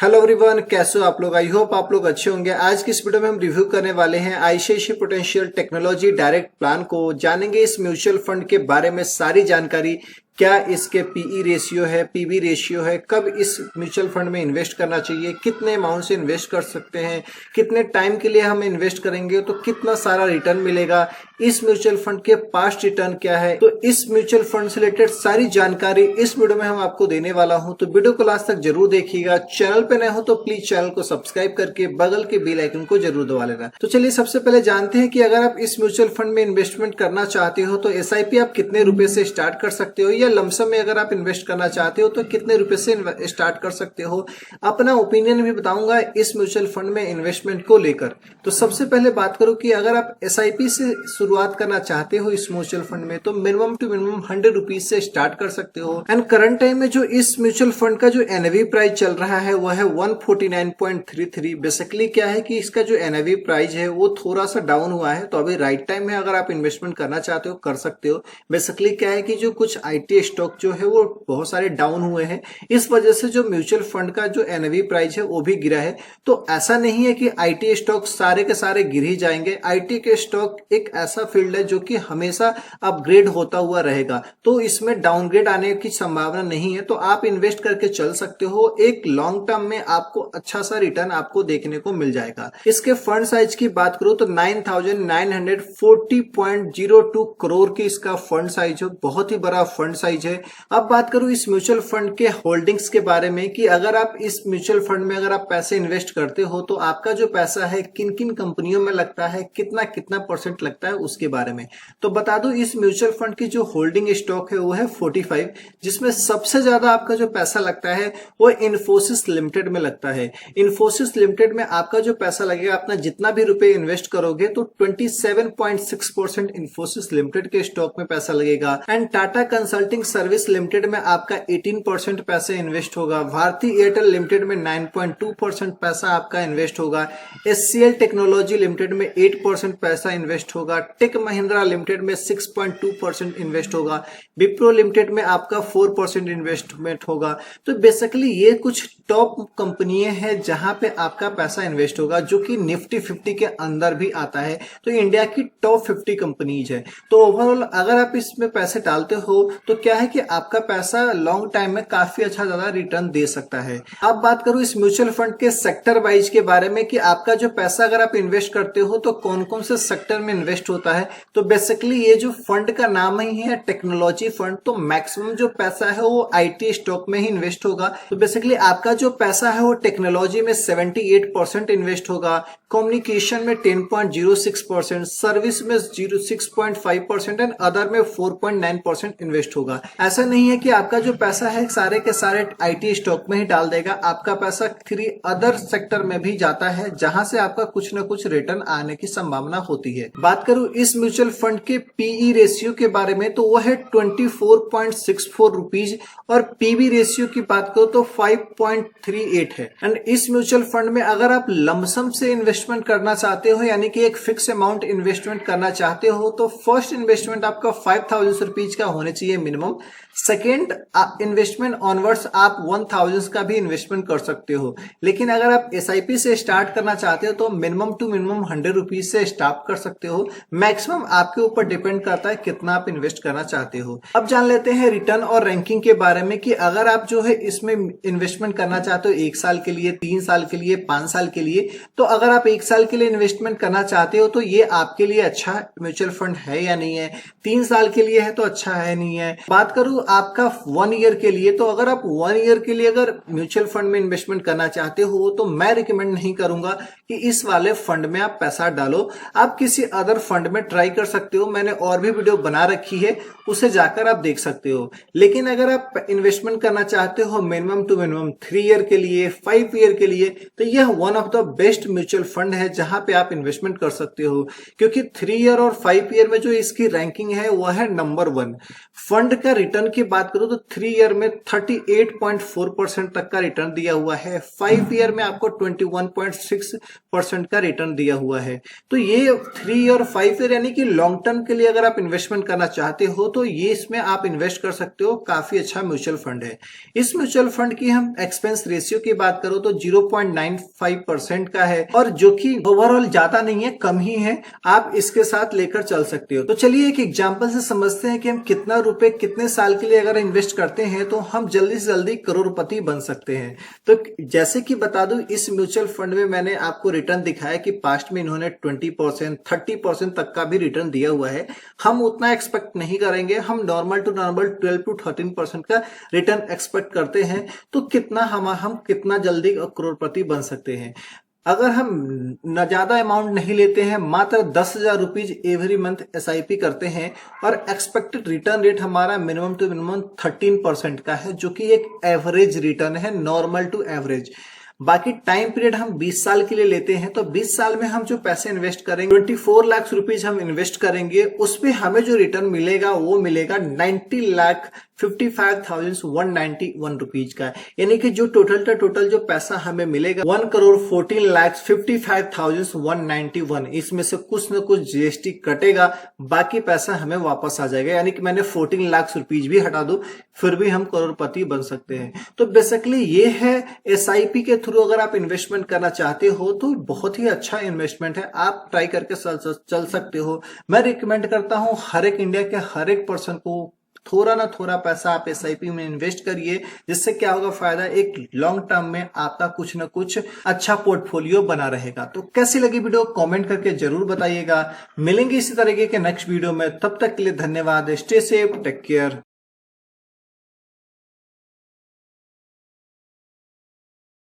Hello everyone, कैसे हो आप लोग। आई होप आप लोग अच्छे होंगे। आज की इस वीडियो में हम रिव्यू करने वाले हैं ICICI prudential technology direct plan को। जानेंगे इस म्यूचुअल फंड के बारे में सारी जानकारी। क्या इसके पीई रेशियो है, पीबी रेशियो है, कब इस म्यूचुअल फंड में इन्वेस्ट करना चाहिए, कितने अमाउंट से इन्वेस्ट कर सकते हैं, कितने टाइम के लिए हम इन्वेस्ट करेंगे तो कितना सारा रिटर्न मिलेगा, इस म्यूचुअल फंड के पास्ट रिटर्न क्या है। तो इस म्यूचुअल फंड से रिलेटेड सारी जानकारी इस वीडियो में हम आपको देने वाला हूं। तो वीडियो को लास्ट तक जरूर देखिएगा। चैनल पे नए हो तो प्लीज चैनल को सब्सक्राइब करके बगल के बेल आइकन को जरूर दबा लेना। तो चलिए सबसे पहले जानते हैं कि अगर आप इस म्यूचुअल फंड में इन्वेस्टमेंट करना चाहते हो तो एसआईपी आप कितने रुपए से स्टार्ट कर सकते हो, या लमसम में अगर आप इन्वेस्ट करना चाहते हो तो कितने रुपए से स्टार्ट कर सकते हो। अपना ओपिनियन भी बताऊंगा इस म्यूचुअल फंड में इन्वेस्टमेंट को लेकर। तो सबसे पहले बात करूं कि अगर आप एसआईपी से शुरुआत करना चाहते हो इस म्यूचुअल फंड में तो मिनिमम टू मिनिमम 100 रुपीज से स्टार्ट कर सकते हो। एंड करंट टाइम में जो इस म्यूचुअल फंड का जो एनएवी प्राइस चल रहा है वो है 149.33। बेसिकली क्या है कि इसका जो एनएवी प्राइस है वो थोड़ा सा डाउन हुआ है, तो अभी राइट टाइम में अगर आप इन्वेस्टमेंट करना चाहते हो कर सकते हो। बेसिकली क्या है कि जो कुछ आईटी स्टॉक जो है वो बहुत सारे डाउन हुए हैं, इस वजह से जो म्यूचुअल फंड का जो एनएवी प्राइस है वो भी गिरा है। तो ऐसा नहीं है कि आईटी स्टॉक सारे के सारे गिर ही जाएंगे। आईटी के स्टॉक एक ऐसा फील्ड है जो कि हमेशा अपग्रेड होता हुआ रहेगा, तो इसमें डाउनग्रेड आने की संभावना नहीं है। तो आप इन्वेस्ट करके चल सकते हो, एक लॉन्ग टर्म में आपको अच्छा सा रिटर्न आपको देखने को मिल जाएगा। इसके फंड साइज की बात करूं तो 9,940.02 करोड़ की इसका फंड साइज है, बहुत ही बड़ा फंड साइज है। अब बात करूं इस म्यूचुअल फंड के होल्डिंग्स के बारे में कि अगर आप इस म्यूचुअल फंड में अगर आप पैसे इन्वेस्ट करते हो तो आपका जो पैसा है किन किन कंपनियों में लगता है, कितना कितना परसेंट लगता है उसके बारे में। तो बता दूं इस म्यूचुअल फंड की जो होल्डिंग स्टॉक है वो है 45, जिसमें सबसे ज्यादा आपका जो पैसा लगता है वो इन्फोसिस लिमिटेड में लगता है। इन्फोसिस लिमिटेड में आपका जो पैसा लगेगा, अपना जितना भी रुपए इन्वेस्ट करोगे तो 27.6% इन्फोसिस लिमिटेड के स्टॉक में पैसा लगेगा। And Tata consulting service limited में आपका 18% पैसे इन्वेस्ट होगा। भारती एयरटेल लिमिटेड में 9.2% पैसा आपका इन्वेस्ट होगा। एचसीएल टेक्नोलॉजी लिमिटेड में 8% पैसा इन्वेस्ट होगा। टेक महिंद्रा लिमिटेड में 6.2% इन्वेस्ट होगा। विप्रो लिमिटेड में आपका 4% इन्वेस्टमेंट होगा। तो बेसिकली ये कुछ टॉप कंपनियां हैं जहां पे आपका पैसा इन्वेस्ट होगा, जो कि निफ्टी 50 के अंदर भी आता है। तो इंडिया की टॉप 50 कंपनीज है। तो ओवरऑल अगर आप इसमें पैसे डालते हो तो क्या है कि आपका पैसा लॉन्ग टाइम में काफी अच्छा ज्यादा रिटर्न दे सकता है। अब बात करूं इस म्यूचुअल फंड के सेक्टर वाइज के बारे में कि आपका जो पैसा अगर आप इन्वेस्ट करते हो तो कौन कौन से सेक्टर में इन्वेस्ट होता है। तो बेसिकली ये जो फंड का नाम ही है टेक्नोलॉजी फंड, तो मैक्सिमम जो पैसा है वो आईटी स्टॉक में ही इन्वेस्ट होगा। तो बेसिकली आपका जो पैसा है वो टेक्नोलॉजी में 78% इन्वेस्ट होगा, कम्युनिकेशन में 10.06%, सर्विस में 6.5% एंड अदर में 4.9% इन्वेस्ट होगा। ऐसा नहीं है कि आपका जो पैसा है सारे के सारे आईटी स्टॉक में ही डाल देगा। आपका पैसा 3 अदर सेक्टर में भी जाता है जहां से आपका कुछ ना कुछ रिटर्न आने की संभावना होती है। बात करूं इस म्यूचुअल फंड के पीई रेशियो के बारे में तो वो है 24.64 रुपीज, और पीबी रेशियो की बात करो तो 5.38 है। एंड इस म्यूचुअल फंड में अगर आप लमसम से इन्वेस्टमेंट करना चाहते हो, यानी कि एक फिक्स अमाउंट इन्वेस्टमेंट करना चाहते हो, तो फर्स्ट इन्वेस्टमेंट आपका 5,000 रुपीज का होना चाहिए मिनिमम। सेकेंड इन्वेस्टमेंट ऑनवर्ड्स आप 1,000 का भी इन्वेस्टमेंट कर सकते हो। लेकिन अगर आप एसआईपी से स्टार्ट करना चाहते हो तो मिनिमम टू मिनिमम 100 रुपीज से स्टार्ट कर सकते हो। मैक्सिमम आपके ऊपर डिपेंड करता है कितना आप इन्वेस्ट करना चाहते हो। अब जान लेते हैं रिटर्न और रैंकिंग के बारे में कि अगर आप जो है इसमें इन्वेस्टमेंट करना चाहते हो 1 साल के लिए, 3 साल के लिए, 5 साल के लिए, तो अगर आप 1 साल के लिए इन्वेस्टमेंट करना चाहते हो तो ये आपके लिए अच्छा म्यूचुअल फंड है या नहीं है। 3 साल के लिए है तो अच्छा है नहीं है। बात करूं आपका 1 ईयर के लिए, तो अगर आप 1 ईयर के लिए अगर म्यूचुअल फंड में इन्वेस्टमेंट करना चाहते हो तो मैं रिकमेंड नहीं करूंगा कि इस वाले फंड में आप पैसा डालो। आप किसी अदर फंड में ट्राई कर सकते हो, मैंने और भी वीडियो बना रखी है, उसे जाकर आप देख सकते हो। लेकिन अगर आप इन्वेस्टमेंट करना चाहते हो मिनिमम टू मिनिमम 3 ईयर के लिए, 5 ईयर के लिए, तो यह one of the best mutual fund है जहां पे आप इन्वेस्टमेंट कर सकते हो। क्योंकि 3 ईयर और 5 ईयर में जो इसकी रैंकिंग है वह है नंबर 1। फंड का रिटर्न की बात करूं तो 3 ईयर में 38.4% तक का रिटर्न दिया हुआ है। 5 ईयर में आपको 21.6 परसेंट का रिटर्न दिया हुआ है। तो ये 3 और 5 ईयर यानी कि लॉन्ग टर्म के लिए अगर आप इन्वेस्टमेंट करना चाहते हो तो ये इसमें आप इन्वेस्ट कर सकते हो। काफी अच्छा म्यूचुअल फंड है। इस म्यूचुअल फंड की हम एक्सपेंस रेशियो की बात करो तो 0.95% का है, और जो कि ओवरऑल ज्यादा नहीं है, कम ही है। आप इसके साथ लेकर चल सकते हो। तो चलिए एक एग्जांपल से समझते हैं कि हम कितना रुपए कितने साल के लिए अगर इन्वेस्ट करते हैं तो हम जल्दी से जल्दी करोड़पति बन सकते हैं। तो जैसे कि बता दूं, इस म्यूचुअल फंड में मैंने आपको रिटर्न दिखाया कि पास्ट में इन्होंने 20% 30% तक का भी रिटर्न दिया हुआ है। हम उतना एक्सपेक्ट नहीं करेंगे, हम नॉर्मल टू नॉर्मल 12 to 13% का रिटर्न एक्सपेक्ट करते हैं। तो कितना हम कितना जल्दी करोड़पति बन सकते हैं। अगर हम न ज्यादा अमाउंट नहीं लेते हैं, मात्र 10,000 रुपीज एवरी मंथ SIP करते हैं, और एक्सपेक्टेड रिटर्न रेट हमारा मिनिमम टू मिनिमम 13% का है, जो कि एक एवरेज रिटर्न है, नॉर्मल टू एवरेज। बाकी टाइम पीरियड हम 20 साल के लिए लेते हैं, तो 20 साल में हम जो पैसे इन्वेस्ट करेंगे 24 लाख रुपीज हम इन्वेस्ट करेंगे, उसमें हमें जो रिटर्न मिलेगा वो मिलेगा 90,55,191 रुपीज का। यानी कि जो टोटल जो पैसा हमें मिलेगा 1,14,55,191। इसमें से कुछ न कुछ GST कटेगा, बाकी पैसा हमें वापस आ जाएगा। यानी कि मैंने 14 लाख रुपीज भी हटा दो, फिर भी हम करोड़पति बन सकते हैं। तो बेसिकली ये है SIP के थ्रू अगर आप इन्वेस्टमेंट करना चाहते हो तो बहुत ही अच्छा इन्वेस्टमेंट है। आप ट्राई करके चल सकते हो। मैं रिकमेंड करता हूं हर एक इंडिया के हर एक पर्सन को थोड़ा ना थोड़ा पैसा आप SIP में इन्वेस्ट करिए। जिससे क्या होगा फायदा, एक लॉन्ग टर्म में आपका कुछ ना कुछ अच्छा पोर्टफोलियो बना रहेगा। तो कैसी लगी वीडियो कमेंट करके जरूर बताइएगा। मिलेंगे इसी तरीके के नेक्स्ट वीडियो में, तब तक के लिए धन्यवाद। Stay safe, take care.